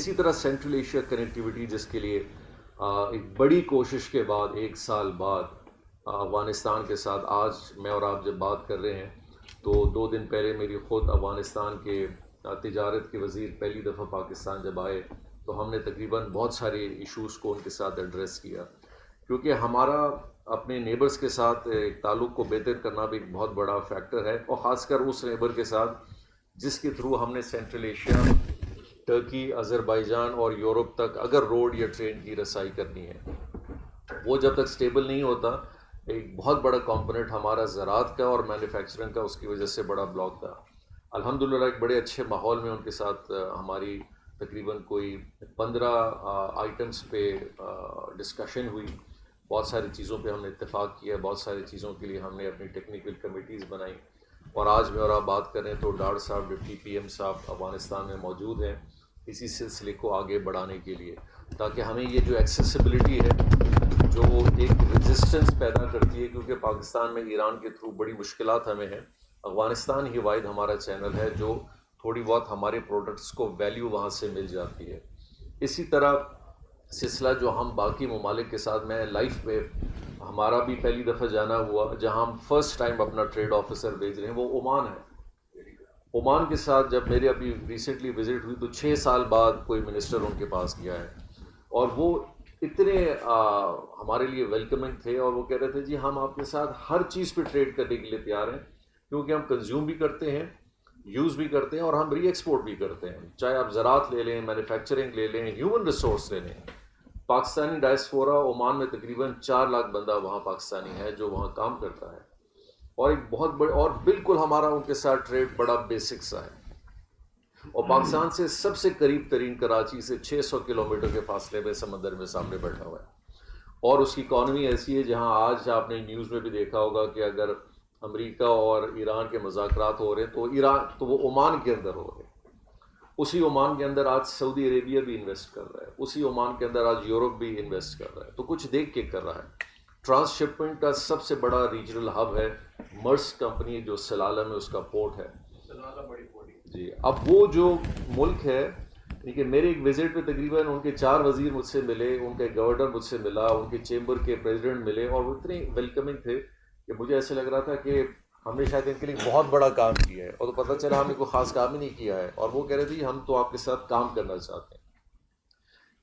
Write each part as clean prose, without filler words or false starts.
اسی طرح central Asia connectivity جس کے لیے ایک بڑی کوشش کے بعد 1 سال بعد افغانستان کے ساتھ آج میں اور آپ جب بات کر رہے ہیں تو 2 دن پہلے میری خود افغانستان کے تجارت کے وزیر پہلی دفعہ پاکستان جب آئے تو ہم نے تقریباً بہت سارے ایشوز کو ان کے ساتھ ایڈریس کیا، کیونکہ ہمارا اپنے نیبرز کے ساتھ ایک تعلق کو بہتر کرنا بھی ایک بہت بڑا فیکٹر ہے، اور خاص کر اس نیبر کے ساتھ جس کے تھرو ہم نے سینٹرل ایشیا، ٹرکی، آذربائیجان اور یورپ تک اگر روڈ یا ٹرین کی رسائی کرنی ہے، وہ جب تک سٹیبل نہیں ہوتا، ایک بہت بڑا کمپوننٹ ہمارا زراعت کا اور مینوفیکچرنگ کا اس کی وجہ سے بڑا بلاک تھا۔ الحمدللہ ایک بڑے اچھے ماحول میں ان کے ساتھ ہماری تقریباً کوئی 15 آئٹمس پہ ڈسکشن ہوئی، بہت ساری چیزوں پہ ہم نے اتفاق کیا، بہت ساری چیزوں کے لیے ہم نے اپنی ٹیکنیکل کمیٹیز بنائیں، اور آج میں اور آپ بات کریں تو ڈاڑ صاحب ڈپٹی پی ایم صاحب افغانستان میں موجود ہیں اسی سلسلے کو آگے بڑھانے کے لیے، تاکہ ہمیں یہ جو ایکسیسبلٹی ہے جو ایک ریزسٹنس پیدا کرتی ہے، کیونکہ پاکستان میں ایران کے تھرو بڑی مشکلات ہمیں ہیں، افغانستان ہی واحد ہمارا چینل ہے جو تھوڑی بہت ہمارے پروڈکٹس کو ویلیو وہاں سے مل جاتی ہے۔ اسی طرح سلسلہ جو ہم باقی ممالک کے ساتھ، میں لائف پہ ہمارا بھی پہلی دفعہ جانا ہوا جہاں ہم فرسٹ ٹائم اپنا ٹریڈ آفیسر بھیج رہے ہیں، وہ عمان ہے۔ عمان کے ساتھ جب میری ابھی ریسنٹلی وزٹ ہوئی تو 6 سال بعد کوئی منسٹر ان کے پاس گیا ہے، اور وہ اتنے ہمارے لیے ویلکمنگ تھے، اور وہ کہہ رہے تھے جی ہم آپ کے ساتھ ہر چیز پہ ٹریڈ کرنے کے لیے تیار ہیں، کیونکہ ہم کنزیوم بھی کرتے ہیں، یوز بھی کرتے ہیں، اور ہم ری ایکسپورٹ بھی کرتے ہیں، چاہے آپ زراعت لے لیں، مینوفیکچرنگ لے لیں، ہیومن ریسورس لے لیں۔ پاکستانی ڈائسپورا عمان میں تقریباً 4 لاکھ بندہ وہاں پاکستانی ہے جو وہاں کام کرتا ہے، اور ایک بہت بڑے، اور بالکل ہمارا ان کے ساتھ ٹریڈ بڑا بیسک سا ہے، اور پاکستان سے سب سے قریب ترین کراچی سے 600 کلومیٹر کے فاصلے میں سمندر میں سامنے بیٹھا ہوا ہے، اور اس کی اکانومی ایسی ہے جہاں آج آپ نے نیوز میں بھی دیکھا ہوگا کہ اگر امریکہ اور ایران کے مذاکرات ہو رہے ہیں تو وہ عمان کے اندر ہو رہے ہیں، اسی عمان کے اندر آج سعودی عربیہ بھی انویسٹ کر رہا ہے، اسی عمان کے اندر آج یورپ بھی انویسٹ کر رہا ہے، تو کچھ دیکھ کے کر رہا ہے۔ ٹرانس شپمنٹ کا سب سے بڑا ریجنل ہب ہے مرس کمپنی جو سلالہ میں اس کا پورٹ ہے جی۔ اب وہ جو ملک ہے، لیکن میرے ایک وزٹ پہ تقریباً ان کے 4 وزیر مجھ سے ملے، ان کے گورنر مجھ سے ملا، ان کے چیمبر کے پریزیڈنٹ ملے، اور وہ اتنے ویلکمنگ تھے کہ مجھے ایسے لگ رہا تھا کہ ہم نے شاید ان کے لیے بہت بڑا کام کیا ہے، اور تو پتہ چلا ہم نے کوئی خاص کام ہی نہیں کیا ہے، اور وہ کہہ رہے تھے ہم تو آپ کے ساتھ کام کرنا چاہتے ہیں۔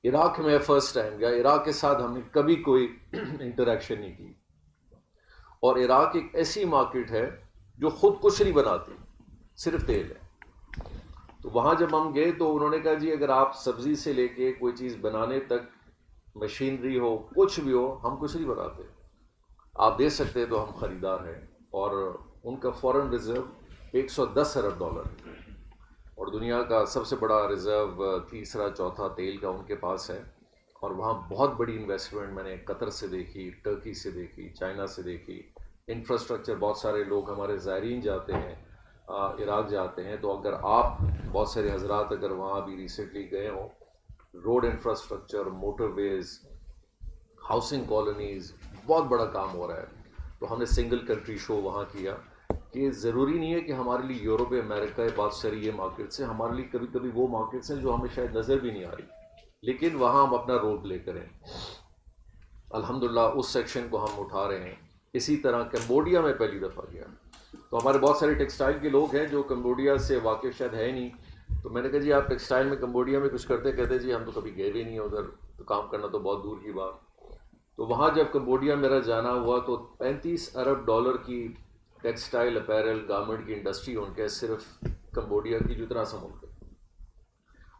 عراق میں فرسٹ ٹائم گیا، عراق کے ساتھ ہم نے کبھی کوئی انٹریکشن نہیں کی، اور عراق ایک ایسی مارکیٹ ہے جو خود کچھ نہیں بناتی، صرف تیل ہے۔ تو وہاں جب ہم گئے تو انہوں نے کہا جی اگر آپ سبزی سے لے کے کوئی چیز بنانے تک، مشینری ہو، کچھ بھی ہو، ہم کچھ نہیں بناتے، آپ دے سکتے تو ہم خریدار ہیں۔ اور ان کا فورن ریزرو $110 ارب، اور دنیا کا سب سے بڑا ریزرو تیسرا چوتھا تیل کا ان کے پاس ہے، اور وہاں بہت بڑی انویسٹمنٹ میں نے قطر سے دیکھی، ٹرکی سے دیکھی، چائنا سے دیکھی، انفراسٹرکچر، بہت سارے لوگ ہمارے زائرین جاتے ہیں عراق جاتے ہیں، تو اگر آپ بہت سارے حضرات اگر وہاں بھی ریسنٹلی گئے ہوں، روڈ انفراسٹرکچر، موٹر ویز، ہاؤسنگ کالونیز، بہت بڑا کام ہو رہا ہے۔ تو ہم نے سنگل کنٹری شو وہاں کیا کہ ضروری نہیں ہے کہ ہمارے لیے یورپ، امریکہ، بہت ساری یہ مارکیٹس ہیں، ہمارے لیے کبھی کبھی وہ مارکیٹس ہیں جو ہمیں شاید نظر بھی نہیں آ رہی، لیکن وہاں ہم اپنا رول پلے کریں۔ الحمدللہ اس سیکشن کو ہم اٹھا رہے ہیں۔ اسی طرح کمبوڈیا میں پہلی دفعہ گیا، تو ہمارے بہت سارے ٹیکسٹائل کے لوگ ہیں جو کمبوڈیا سے واقف شاید ہے نہیں، تو میں نے کہا جی آپ ٹیکسٹائل میں کمبوڈیا میں کچھ کرتے؟ کہتے جی ہم تو کبھی گئے بھی نہیں ادھر، تو کام کرنا تو بہت دور کی بات۔ تو وہاں جب کمبوڈیا میرا جانا ہوا تو $35 ارب کی ٹیکسٹائل، اپیرل، گارمنٹ کی انڈسٹری ان کے صرف کمبوڈیا کی جو اتنا سا ملک ہے،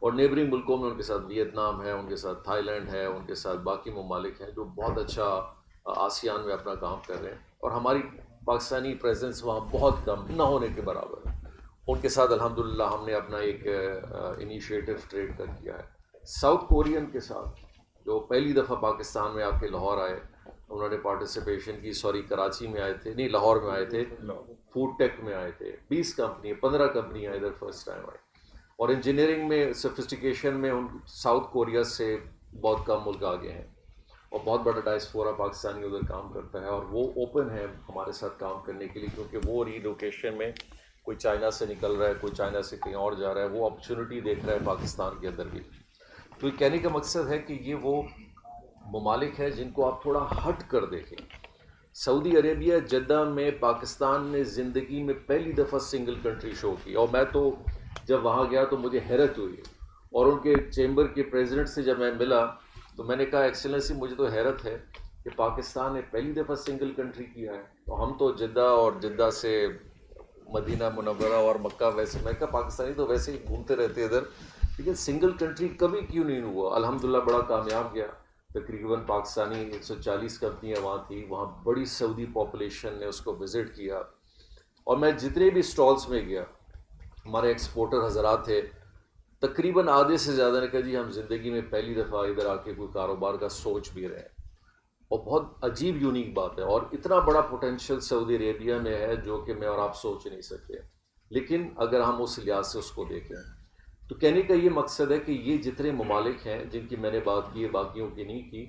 اور نیبرنگ ملکوں میں ان کے ساتھ ویتنام ہے، ان کے ساتھ تھائی لینڈ ہے، ان کے ساتھ باقی ممالک ہیں جو بہت اچھا آسیان میں اپنا کام کر رہے ہیں، اور ہماری پاکستانی پریزنس وہاں بہت کم، نہ ہونے کے برابر ہے۔ ان کے ساتھ الحمدللہ ہم نے اپنا ایک انیشیٹو ٹریڈ کر کیا ہے۔ ساؤتھ کورین کے ساتھ جو پہلی دفعہ پاکستان میں آ کے لاہور آئے، انہوں نے پارٹیسپیشن کی، کراچی میں آئے تھے، نہیں لاہور میں آئے تھے، فوڈ ٹیک میں آئے تھے، 20 کمپنی، 15 کمپنیاں ادھر فرسٹ ٹائم آئی، اور انجینئرنگ میں، سفسٹیکیشن میں ان ساؤتھ کوریا سے بہت کم ملک آگے ہیں، اور بہت بڑا ڈائسپورا پاکستانی ادھر کام کرتا ہے، اور وہ اوپن ہے ہمارے ساتھ کام کرنے کے لیے، کیونکہ وہ ری لوکیشن میں کوئی چائنا سے نکل رہا ہے، کوئی چائنا سے کہیں اور جا رہا ہے، وہ اپرچونٹی دیکھ رہا ہے پاکستان کے اندر بھی۔ تو یہ کہنے کا مقصد ہے کہ یہ وہ ممالک ہیں جن کو آپ تھوڑا ہٹ کر دیکھیں. سعودی عربیہ جدہ میں پاکستان نے زندگی میں پہلی دفعہ سنگل کنٹری شو کی, اور میں تو جب وہاں گیا تو مجھے حیرت ہوئی, اور ان کے چیمبر کے پریزیڈنٹ سے جب میں ملا تو میں نے کہا ایکسلنسی مجھے تو حیرت ہے کہ پاکستان نے پہلی دفعہ سنگل کنٹری کیا ہے, تو ہم تو جدہ اور جدہ سے مدینہ منورہ اور مکہ, ویسے میں کہا پاکستانی تو ویسے ہی گھومتے رہتے ادھر, لیکن سنگل کنٹری کبھی کیوں نہیں ہوا. الحمدللہ بڑا کامیاب گیا. تقریباً پاکستانی 140 کمپنیاں وہاں تھیں, وہاں بڑی سعودی پاپولیشن نے اس کو وزٹ کیا, اور میں جتنے بھی اسٹالس میں گیا ہمارے ایکسپورٹر حضرات تھے, تقریباً آدھے سے زیادہ نے کہا جی ہم زندگی میں پہلی دفعہ ادھر آ کے کوئی کاروبار کا سوچ بھی رہے ہیں. اور بہت عجیب یونیک بات ہے, اور اتنا بڑا پوٹینشیل سعودی عربیہ میں ہے جو کہ میں اور آپ سوچ نہیں سکتے, لیکن اگر ہم اس لحاظ سے اس کو دیکھیں. تو کہنے کا یہ مقصد ہے کہ یہ جتنے ممالک ہیں جن کی میں نے بات کی ہے, باقیوں کی نہیں کی,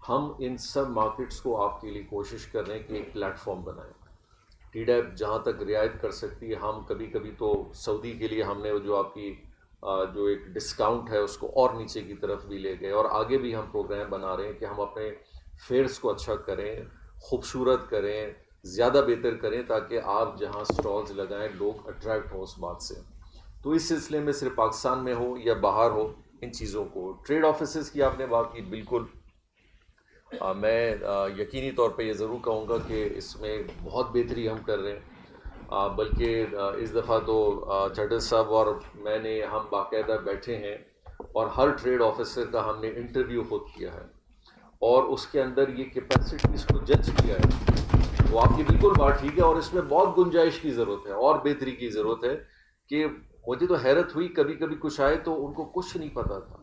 ہم ان سب مارکیٹس کو آپ کے لیے کوشش کر رہے ہیں کہ ایک پلیٹ فارم بنائیں. ٹی ڈیپ جہاں تک رعایت کر سکتی ہے, ہم کبھی کبھی تو سعودی کے لیے ہم نے جو آپ کی جو ایک ڈسکاؤنٹ ہے اس کو اور نیچے کی طرف بھی لے گئے, اور آگے بھی ہم پروگرام بنا رہے ہیں کہ ہم اپنے فیئرس کو اچھا کریں, خوبصورت کریں, زیادہ بہتر کریں, تاکہ آپ جہاں سٹالز لگائیں لوگ اٹریکٹ ہوں اس بات سے. تو اس سلسلے میں صرف پاکستان میں ہو یا باہر ہو, ان چیزوں کو ٹریڈ آفیسز کی آپ نے بات کی, بالکل میں یقینی طور پہ یہ ضرور کہوں گا کہ اس میں بہت بہتری ہم کر رہے ہیں. بلکہ اس دفعہ تو جڈر صاحب اور میں نے ہم باقاعدہ بیٹھے ہیں اور ہر ٹریڈ آفیسر کا ہم نے انٹرویو خود کیا ہے, اور اس کے اندر یہ کیپیسٹیز کو جج کیا ہے. وہ آپ کی بالکل بات ٹھیک ہے, اور اس میں بہت گنجائش کی ضرورت ہے اور بہتری کی ضرورت ہے. کہ مجھے تو حیرت ہوئی, کبھی کبھی کچھ آئے تو ان کو کچھ نہیں پتا تھا,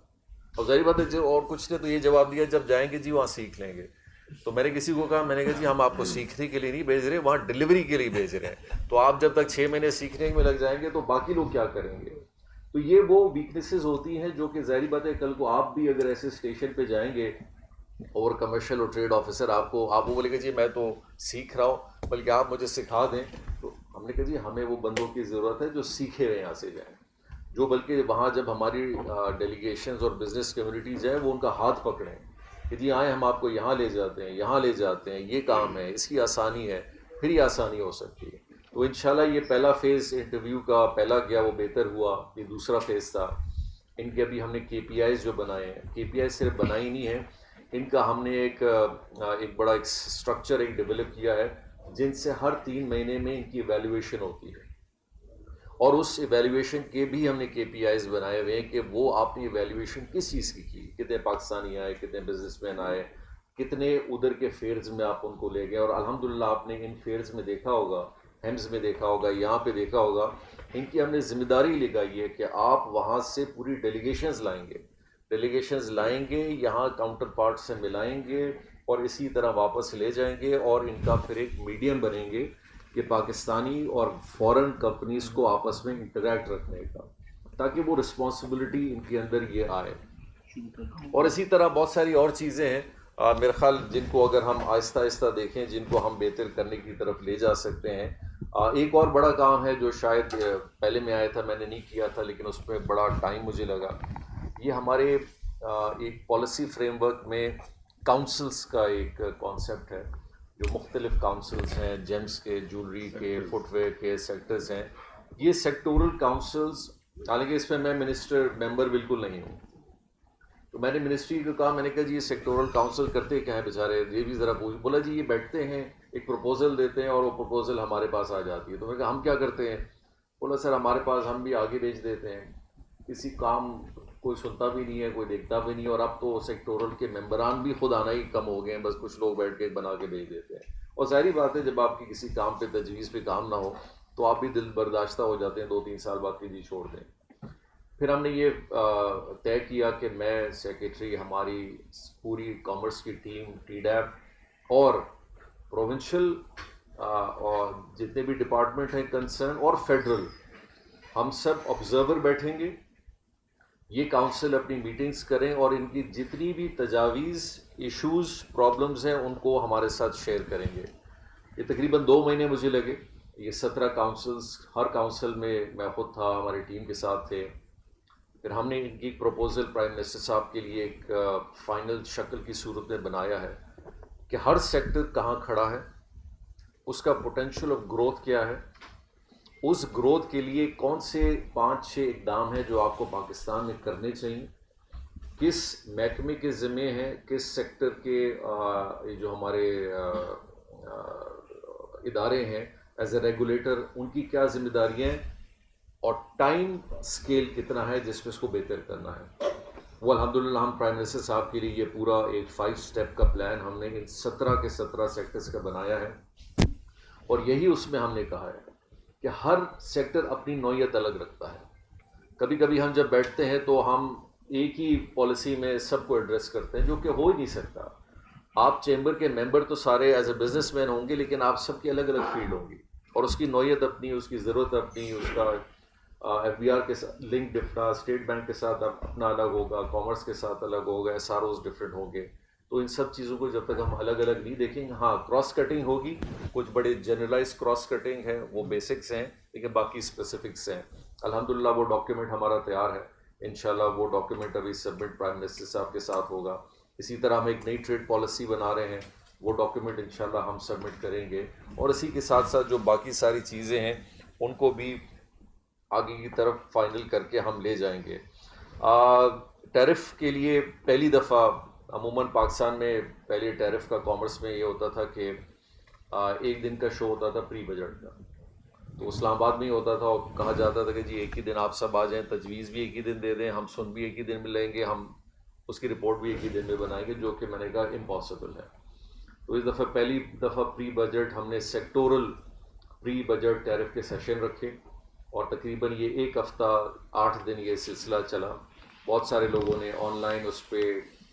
اور ظاہر بات ہے جو اور کچھ نے تو یہ جواب دیا جب جائیں گے جی وہاں سیکھ لیں گے. تو میں نے کسی کو کہا, میں نے کہا جی ہم آپ کو سیکھنے کے لیے نہیں بھیج رہے, وہاں ڈلیوری کے لیے بھیج رہے ہیں. تو آپ جب تک 6 مہینے سیکھنے میں لگ جائیں گے تو باقی لوگ کیا کریں گے. تو یہ وہ ویکنیسز ہوتی ہیں جو کہ ظاہری بات ہے کل کو آپ بھی اگر ایسے اسٹیشن پہ جائیں گے اور کمرشل اور ٹریڈ آفیسر آپ کو بولے گا جی میں تو سیکھ رہا ہوں, بلکہ آپ مجھے سکھا دیں, تو ہم نے کہا جی ہمیں وہ بندوں کی ضرورت ہے جو سیکھے ہوئے یہاں سے جائیں, جو بلکہ وہاں جب ہماری ڈیلیگیشنز اور بزنس کمیونٹیز ہیں وہ ان کا ہاتھ پکڑیں کہ جی آئیں ہم آپ کو یہاں لے جاتے ہیں, یہاں لے جاتے ہیں, یہ کام ہے, اس کی آسانی ہے, پھر یہ آسانی ہو سکتی ہے. تو انشاءاللہ یہ پہلا فیز انٹرویو کا پہلا گیا, وہ بہتر ہوا. یہ دوسرا فیز تھا. ان کے ابھی ہم نے کے پی آئیز جو بنائے ہیں, کے پی آئیز صرف بنائی نہیں ہیں, ان کا ہم نے ایک بڑا ایک اسٹرکچر ایک ڈیولپ کیا ہے جن سے ہر 3 مہینے میں ان کی ایویلیویشن ہوتی ہے, اور اس ایویلیویشن کے بھی ہم نے کے پی آئیز بنائے ہوئے ہیں کہ وہ آپ نے ایویلیویشن کس چیز کی کتنے پاکستانی آئے, کتنے بزنس مین آئے, کتنے ادھر کے فیئرز میں آپ ان کو لے گئے. اور الحمدللہ آپ نے ان فیئرز میں دیکھا ہوگا, ہیمز میں دیکھا ہوگا, یہاں پہ دیکھا ہوگا, ان کی ہم نے ذمہ داری لگائی ہے کہ آپ وہاں سے پوری ڈیلیگیشنز لائیں گے, یہاں کاؤنٹر پارٹ سے ملائیں گے, اور اسی طرح واپس لے جائیں گے, اور ان کا پھر ایک میڈیم بنیں گے کہ پاکستانی اور فورن کمپنیز کو آپس میں انٹریکٹ رکھنے کا, تاکہ وہ رسپانسبلٹی ان کے اندر یہ آئے. اور اسی طرح بہت ساری اور چیزیں ہیں میرے خیال جن کو اگر ہم آہستہ آہستہ دیکھیں, جن کو ہم بہتر کرنے کی طرف لے جا سکتے ہیں. ایک اور بڑا کام ہے جو شاید پہلے میں آیا تھا, میں نے نہیں کیا تھا, لیکن اس میں بڑا ٹائم مجھے لگا. یہ ہمارے ایک پالیسی فریم ورک میں کاؤنسلز کا ایک کانسیپٹ ہے, جو مختلف کاؤنسلز ہیں, جیمز کے, جولری کے, فٹ ویئر کے سیکٹرز ہیں. یہ سیکٹورل کاؤنسلز, حالانکہ اس میں میں منسٹر ممبر بالکل نہیں ہوں, تو میں نے منسٹری کو کہا, میں نے کہا جی یہ سیکٹورل کاؤنسل کرتے کیا ہیں بیچارے, یہ بھی ذرا پوچھ. بولا جی یہ بیٹھتے ہیں, ایک پروپوزل دیتے ہیں, اور وہ پروپوزل ہمارے پاس آ جاتی ہے. تو میں نے کہا ہم کیا کرتے ہیں. بولا سر ہمارے پاس, ہم بھی آگے بھیج دیتے ہیں, کسی کام کوئی سنتا بھی نہیں ہے, کوئی دیکھتا بھی نہیں. اور اب تو سیکٹورل کے ممبران بھی خود آنا ہی کم ہو گئے ہیں, بس کچھ لوگ بیٹھ کے بنا کے بھیج دیتے ہیں. اور ظاہری بات ہے جب آپ کی کسی کام پہ تجویز پہ کام نہ ہو تو آپ بھی دل برداشتہ ہو جاتے ہیں, 2-3 سال بعد کہ جی چھوڑ دیں. پھر ہم نے یہ طے کیا کہ میں سیکریٹری, ہماری پوری کامرس کی ٹیم, ٹی ڈیپ اور پروونشل اور جتنے بھی ڈپارٹمنٹ ہیں کنسرن اور فیڈرل, ہم سب آبزرور بیٹھیں گے. یہ کاؤنسل اپنی میٹنگز کریں اور ان کی جتنی بھی تجاویز, ایشوز, پرابلمز ہیں ان کو ہمارے ساتھ شیئر کریں گے. یہ تقریباً 2 مہینے مجھے لگے. یہ 17 کاؤنسلز, ہر کاؤنسل میں خود تھا, ہماری ٹیم کے ساتھ تھے. پھر ہم نے ان کی پروپوزل پرائم منسٹر صاحب کے لیے ایک فائنل شکل کی صورت میں بنایا ہے کہ ہر سیکٹر کہاں کھڑا ہے، اس کا پوٹینشیل آف گروتھ کیا ہے، اس گروتھ کے لیے کون سے 5-6 اقدام ہیں جو آپ کو پاکستان میں کرنے چاہیے، کس محکمے کے ذمے ہیں، کس سیکٹر کے جو ہمارے ادارے ہیں ایز اے ریگولیٹر ان کی کیا ذمہ داریاں ہیں، اور ٹائم سکیل کتنا ہے جس میں اس کو بہتر کرنا ہے۔ وہ الحمدللہ ہم پرائم منسٹر صاحب کے لیے یہ پورا ایک 5 اسٹیپ کا پلان ہم نے ان 17 کے 17 سیکٹرز کا بنایا ہے، اور یہی اس میں ہم نے کہا ہے کہ ہر سیکٹر اپنی نوعیت الگ رکھتا ہے۔ کبھی کبھی ہم جب بیٹھتے ہیں تو ہم ایک ہی پالیسی میں سب کو ایڈریس کرتے ہیں، جو کہ ہو ہی نہیں سکتا۔ آپ چیمبر کے ممبر تو سارے ایز اے بزنس مین ہوں گے، لیکن آپ سب کی الگ الگ فیلڈ ہوں گی، اور اس کی نوعیت اپنی، اس کی ضرورت اپنی، اس کا ایف بی آر کے ساتھ لنک ڈفرا، اسٹیٹ بینک کے ساتھ اپنا الگ ہوگا، کامرس کے ساتھ الگ ہوگا، ایس آر اوز ڈفرینٹ ہوں گے۔ تو ان سب چیزوں کو جب تک ہم الگ الگ نہیں دیکھیں گے، ہاں کراس کٹنگ ہوگی، کچھ بڑے جنرلائز کراس کٹنگ ہے، وہ بیسکس ہیں، لیکن باقی اسپیسیفکس ہیں۔ الحمدللہ وہ ڈاکیومنٹ ہمارا تیار ہے، انشاءاللہ وہ ڈاکیومنٹ ابھی سبمٹ پرائم منسٹر صاحب کے ساتھ ہوگا۔ اسی طرح ہم ایک نئی ٹریڈ پالیسی بنا رہے ہیں، وہ ڈاکیومنٹ انشاءاللہ ہم سبمٹ کریں گے، اور اسی کے ساتھ ساتھ جو باقی ساری چیزیں ہیں ان کو بھی آگے کی طرف فائنل کر کے ہم لے جائیں گے۔ ٹیرف کے لیے پہلی دفعہ عموماً پاکستان میں پہلے ٹیرف کا کامرس میں یہ ہوتا تھا کہ ایک دن کا شو ہوتا تھا پری بجٹ کا، تو اسلام آباد میں ہی ہوتا تھا، اور کہا جاتا تھا کہ جی ایک ہی دن آپ سب آ جائیں، تجویز بھی ایک ہی دن دے دیں، ہم سن بھی ایک ہی دن میں لیں گے، ہم اس کی رپورٹ بھی ایک ہی دن میں بنائیں گے، جو کہ میں نے کہا امپاسبل ہے۔ تو اس دفعہ پہلی دفعہ پری بجٹ ہم نے سیکٹورل پری بجٹ ٹیرف کے سیشن رکھے، اور تقریباً یہ 1 ہفتہ 8 دن یہ سلسلہ چلا۔ بہت سارے لوگوں نے آن لائن اس پہ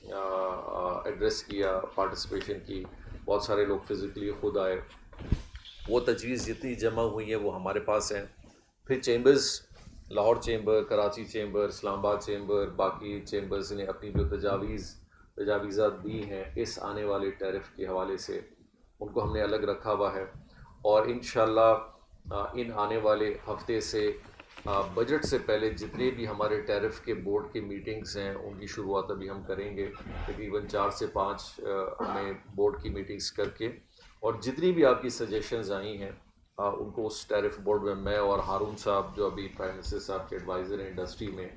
ایڈریس کیا، پارٹیسپیشن کی، بہت سارے لوگ فزیکلی خود آئے۔ وہ تجویز جتنی جمع ہوئی ہیں وہ ہمارے پاس ہیں۔ پھر chambers, Lahore chamber, Karachi chamber, Islamabad chamber, باقی چیمبرز نے اپنی جو تجاویزات دی ہیں اس آنے والے ٹیرف کے حوالے سے، ان کو ہم نے الگ رکھا ہوا ہے، اور انشاءاللہ ان آنے والے ہفتے سے بجٹ سے پہلے جتنے بھی ہمارے ٹیرف کے بورڈ کی میٹنگز ہیں ان کی شروعات ابھی ہم کریں گے، تقریباً 4 سے 5 ہمیں بورڈ کی میٹنگز کر کے، اور جتنی بھی آپ کی سجیشنز آئی ہیں ان کو اس ٹیرف بورڈ میں اور ہارون صاحب جو ابھی پرائم منسٹر صاحب کے ایڈوائزر ہیں انڈسٹری میں،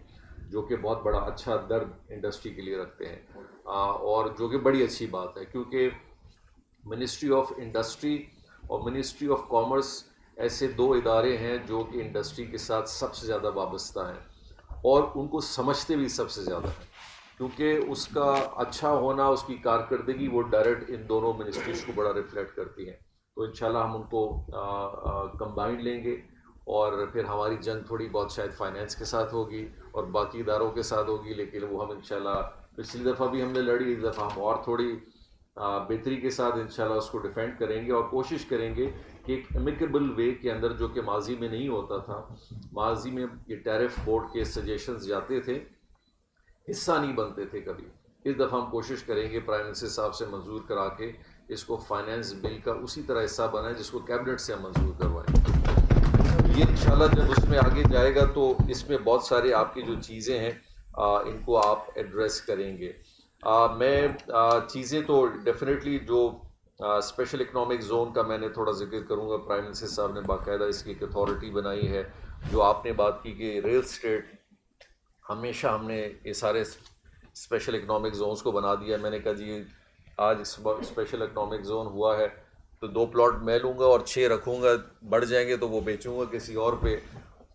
جو کہ بہت بڑا اچھا درد انڈسٹری کے لیے رکھتے ہیں، اور جو کہ بڑی اچھی بات ہے، کیونکہ منسٹری آف انڈسٹری اور منسٹری آف کامرس ایسے 2 ادارے ہیں جو کہ انڈسٹری کے ساتھ سب سے زیادہ وابستہ ہیں، اور ان کو سمجھتے بھی سب سے زیادہ ہیں، کیونکہ اس کا اچھا ہونا، اس کی کارکردگی وہ ڈائریکٹ ان دونوں منسٹریز کو بڑا ریفلیکٹ کرتی ہیں۔ تو انشاءاللہ ہم ان کو کمبائنڈ لیں گے، اور پھر ہماری جنگ تھوڑی بہت شاید فائنینس کے ساتھ ہوگی اور باقی اداروں کے ساتھ ہوگی، لیکن وہ ہم انشاءاللہ پچھلی دفعہ بھی ہم نے لڑی، اس دفعہ ہم اور تھوڑی بہتری کے ساتھ انشاءاللہ اس کو ڈیفینڈ کریں گے، اور کوشش کریں گے کہ ایک امیکیبل وے کے اندر، جو کہ ماضی میں نہیں ہوتا تھا۔ ماضی میں یہ ٹیرف بورڈ کے سجیشنز جاتے تھے، حصہ نہیں بنتے تھے کبھی۔ اس دفعہ ہم کوشش کریں گے پرائم منسٹر صاحب سے منظور کرا کے اس کو فائنینس بل کا اسی طرح حصہ بنائیں جس کو کیبنٹ سے ہم منظور کروائیں۔ یہ انشاءاللہ جب اس میں آگے جائے گا تو اس میں بہت سارے آپ کی جو چیزیں ہیں ان کو آپ ایڈریس کریں گے۔ میں چیزیں تو ڈیفینیٹلی جو اسپیشل اکنامک زون کا میں نے تھوڑا ذکر کروں گا، پرائم منسٹر صاحب نے باقاعدہ اس کی ایک اتھارٹی بنائی ہے۔ جو آپ نے بات کی کہ ریل اسٹیٹ، ہمیشہ ہم نے یہ سارے اسپیشل اکنامک زونز کو بنا دیا۔ میں نے کہا جی آج اسپیشل اکنامک زون ہوا ہے تو 2 پلاٹ میں لوں گا اور 6 رکھوں گا، بڑھ جائیں گے تو وہ بیچوں گا کسی اور پہ،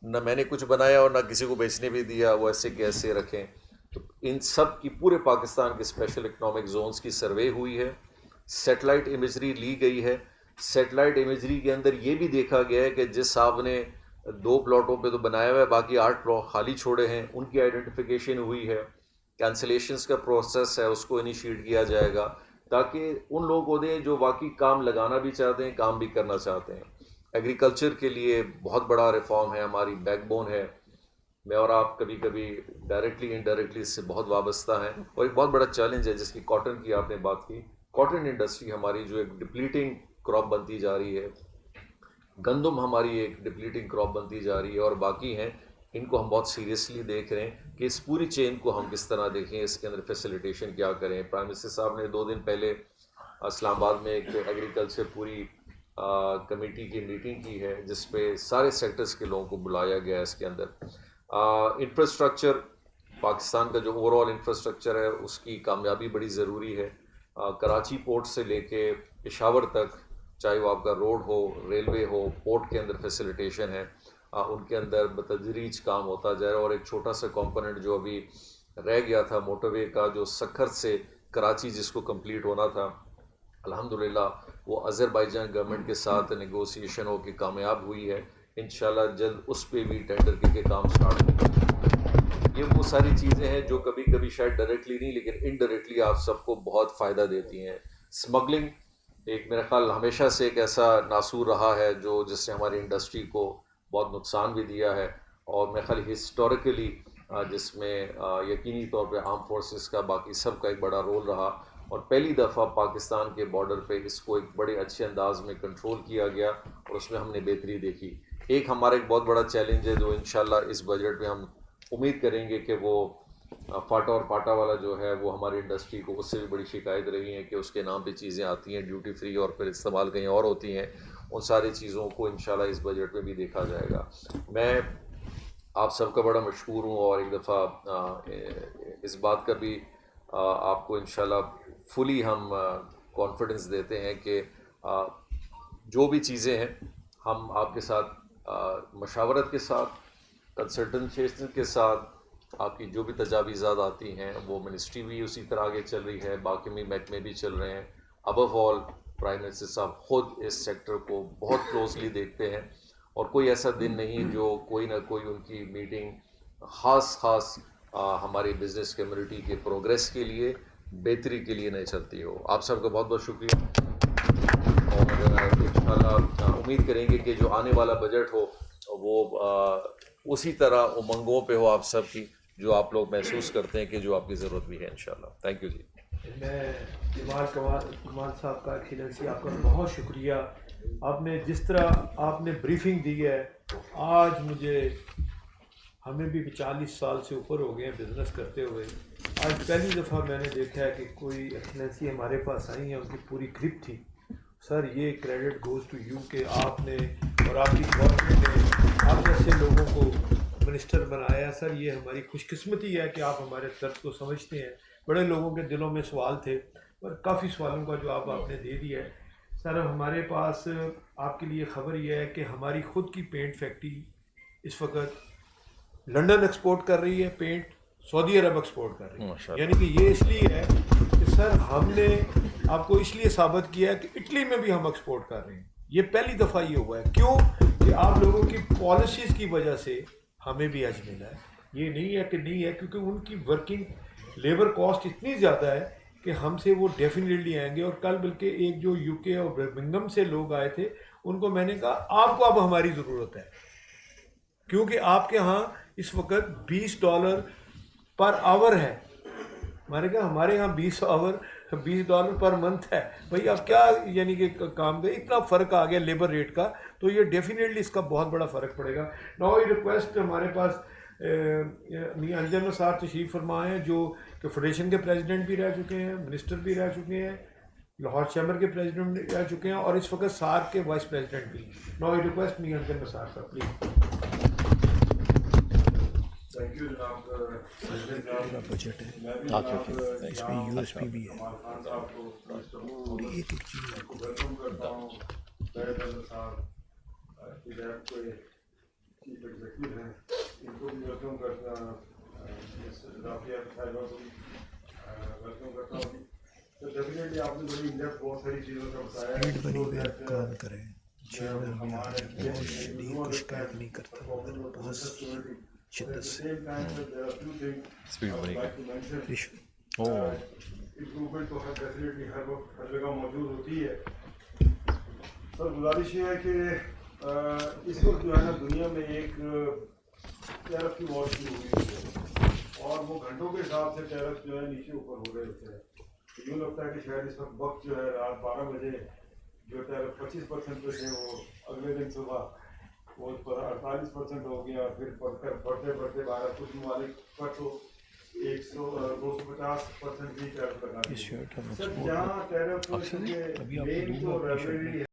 نہ میں نے کچھ بنایا اور نہ کسی کو بیچنے بھی دیا، وہ ایسے کہ ایسے رکھیں۔ تو ان سب کی پورے پاکستان کے اسپیشل اکنامک زونز کی سروے ہوئی ہے، سیٹلائٹ امیجری لی گئی ہے۔ سیٹلائٹ امیجری کے اندر یہ بھی دیکھا گیا ہے کہ جس صاحب نے 2 پلاٹوں پہ تو بنایا ہوا ہے، باقی 8 پلاٹ خالی چھوڑے ہیں، ان کی آئیڈینٹیفیکیشن ہوئی ہے۔ کینسلیشنز کا پروسیس ہے، اس کو انیشیٹ کیا جائے گا، تاکہ ان لوگوں کو دیں جو واقعی کام لگانا بھی چاہتے ہیں، کام بھی کرنا چاہتے ہیں۔ ایگریکلچر کے لیے بہت بڑا ریفارم ہے، ہماری بیک بون ہے۔ میں اور آپ کبھی کبھی ڈائریکٹلی انڈائریکٹلی اس سے بہت وابستہ ہیں، اور ایک بہت بڑا چیلنج ہے جس کی کاٹن کی آپ نے بات کی۔ کاٹن انڈسٹری ہماری جو ایک ڈپلیٹنگ کراپ بنتی جا رہی ہے، گندم ہماری ایک ڈپلیٹنگ کراپ بنتی جا رہی ہے، اور باقی ہیں۔ ان کو ہم بہت سیریسلی دیکھ رہے ہیں کہ اس پوری چین کو ہم کس طرح دیکھیں، اس کے اندر فیسیلیٹیشن کیا کریں. پرائم منسٹر صاحب نے 2 دن پہلے اسلام آباد میں ایک ایگریکلچر پوری کمیٹی کی میٹنگ کی ہے جس پہ سارے سیکٹرز کے لوگوں کو بلایا گیا ہے. اس کے اندر انفراسٹرکچر، پاکستان کا جو اوور آل انفراسٹرکچر ہے اس کی کامیابی بڑی ضروری ہے. کراچی پورٹ سے لے کے پشاور تک، چاہے وہ آپ کا روڈ ہو، ریلوے ہو، پورٹ کے اندر فیسیلیٹیشن ہے، ان کے اندر بتدریج کام ہوتا جائے. اور ایک چھوٹا سا کمپوننٹ جو ابھی رہ گیا تھا موٹر وے کا، جو سکھر سے کراچی جس کو کمپلیٹ ہونا تھا، الحمدللہ وہ آذربائیجان گورنمنٹ کے ساتھ نیگوسیشن ہو کے کامیاب ہوئی ہے. انشاءاللہ جلد اس پہ بھی ٹینڈر کے کام سٹارٹ ہوں. یہ وہ ساری چیزیں ہیں جو کبھی کبھی شاید ڈائریکٹلی نہیں لیکن انڈائریکٹلی آپ سب کو بہت فائدہ دیتی ہیں. اسمگلنگ ایک میرا خیال ہمیشہ سے ایک ایسا ناسور رہا ہے جس نے ہماری انڈسٹری کو بہت نقصان بھی دیا ہے، اور میرا خیال ہسٹوریکلی جس میں یقینی طور پہ آرم فورسز کا باقی سب کا ایک بڑا رول رہا، اور پہلی دفعہ پاکستان کے بارڈر پہ اس کو ایک بڑے اچھے انداز میں کنٹرول کیا گیا اور اس میں ہم نے بہتری دیکھی. ایک ہمارا ایک بہت بڑا چیلنج ہے جو انشاءاللہ اس بجٹ میں ہم امید کریں گے کہ وہ فاٹا اور پاٹا والا جو ہے وہ ہماری انڈسٹری کو، اس سے بھی بڑی شکایت رہی ہے کہ اس کے نام پہ چیزیں آتی ہیں ڈیوٹی فری اور پھر استعمال کہیں اور ہوتی ہیں. ان ساری چیزوں کو انشاءاللہ اس بجٹ میں بھی دیکھا جائے گا. میں آپ سب کا بڑا مشکور ہوں، اور ایک دفعہ اس بات کا بھی آپ کو انشاءاللہ فلی ہم کانفیڈنس دیتے ہیں کہ جو بھی چیزیں ہیں ہم آپ کے ساتھ مشاورت کے ساتھ، کنسلٹنسیشن کے ساتھ، آپ کی جو بھی تجاویزات آتی ہیں وہ منسٹری بھی اسی طرح آگے چل رہی ہے، باقی بھی محکمے بھی چل رہے ہیں. ابو آل پرائم منسٹر صاحب خود اس سیکٹر کو بہت کلوزلی دیکھتے ہیں، اور کوئی ایسا دن نہیں جو کوئی نہ کوئی ان کی میٹنگ خاص ہماری بزنس کمیونٹی کے پروگریس کے لیے، بہتری کے لیے نہیں چلتی ہو. آپ سب کا بہت بہت شکریہ، اور انشاءاللہ امید کریں گے کہ جو آنے والا بجٹ ہو وہ اسی طرح امنگوں پہ ہو آپ سب کی، جو آپ لوگ محسوس کرتے ہیں کہ جو آپ کی ضرورت بھی ہے انشاءاللہ. تھینک یو جی. میں جمال کمال صاحب کا ایکسیلنسی آپ کا بہت شکریہ. آپ نے جس طرح آپ نے بریفنگ دی ہے، آج ہمیں بھی 40 سال سے اوپر ہو گئے ہیں بزنس کرتے ہوئے. آج پہلی دفعہ میں نے دیکھا ہے کہ کوئی ایکسیلنسی ہمارے پاس آئی ہیں، ان کی پوری گرپ تھی. سر یہ کریڈٹ گوز ٹو یو کہ آپ نے اور آپ کی گورنمنٹ نے آپ جیسے لوگوں کو منسٹر بنایا. سر یہ ہماری خوش قسمتی ہے کہ آپ ہمارے درد کو سمجھتے ہیں. بڑے لوگوں کے دلوں میں سوال تھے، اور کافی سوالوں کا جواب آپ نے دے دیا ہے. سر ہمارے پاس آپ کے لیے خبر یہ ہے کہ ہماری خود کی پینٹ فیکٹری اس وقت لنڈن ایکسپورٹ کر رہی ہے، پینٹ سعودی عرب ایکسپورٹ کر رہی ہے. یعنی کہ یہ اس لیے ہے کہ سر ہم نے آپ کو اس لیے ثابت کیا ہے کہ اٹلی میں بھی ہم ایکسپورٹ کر رہے ہیں. یہ پہلی دفعہ یہ ہوا ہے. کیوں کہ آپ لوگوں کی پالیسیز کی وجہ سے ہمیں بھی حج ملا ہے. یہ نہیں ہے کہ نہیں ہے، کیونکہ ان کی ورکنگ لیبر کاسٹ اتنی زیادہ ہے کہ ہم سے وہ ڈیفینیٹلی آئیں گے. اور کل بلکہ ایک جو یو کے اور برمنگھم سے لوگ آئے تھے، ان کو میں نے کہا آپ کو اب ہماری ضرورت ہے، کیونکہ آپ کے ہاں اس وقت $20 پر آور ہے. ہمارے یہاں $20 پر منتھ ہے. بھائی اب کیا یعنی کہ کام کا اتنا فرق آ گیا لیبر ریٹ کا، تو یہ ڈیفینیٹلی اس کا بہت بڑا فرق پڑے گا. نو ریکویسٹ ہمارے پاس میاں انجن نثار تشریف فرما ہیں، جو کہ فیڈریشن کے پریزیڈنٹ بھی رہ چکے ہیں، منسٹر بھی رہ چکے ہیں، لاہور چیمبر کے پریزیڈنٹ بھی رہ چکے ہیں، اور اس وقت سارک کے وائس پریزیڈنٹ بھی. نو ریکویسٹ میاں انجن نثار صاحب پلیز. تھینک یو جناب بجٹ ہے اس میں یو ایس پی بھی ہے. کمال خان صاحب کو ویلکم کرتا ہوں. صاحب چیف ایگزیکٹو ہیں، ان کو بھی ویلکم کرتا ہوں. صاحبہ کو بھی ویلکم کرتا ہوں. تو ڈیفینیٹلی آپ نے بڑی انڈیپ بہت ساری چیزوں کا بتایا. امپروومنٹ تو ڈیفینیٹلی ہر جگہ موجود ہوتی ہے. سر گزارش یہ ہے کہ اس وقت جو ہے نا دنیا میں ایک ٹیرف کی وار شروع ہوئی ہے، اور وہ گھنٹوں کے حساب سے ٹیرف جو ہے نیچے اوپر ہو رہے ہوتے ہیں. یوں لگتا ہے کہ شاید اس وقت جو ہے رات 12 بجے جو ٹیرف 25% پہ تھے وہ اگلے دن صبح وہ 48% ہو گیا، پھر بڑھتے بڑھتے بھارت کچھ ممالک پر تو 250% بھی ٹیرف لگا دیا۔ سر جہاں ٹیرف مین جو ریگولیٹری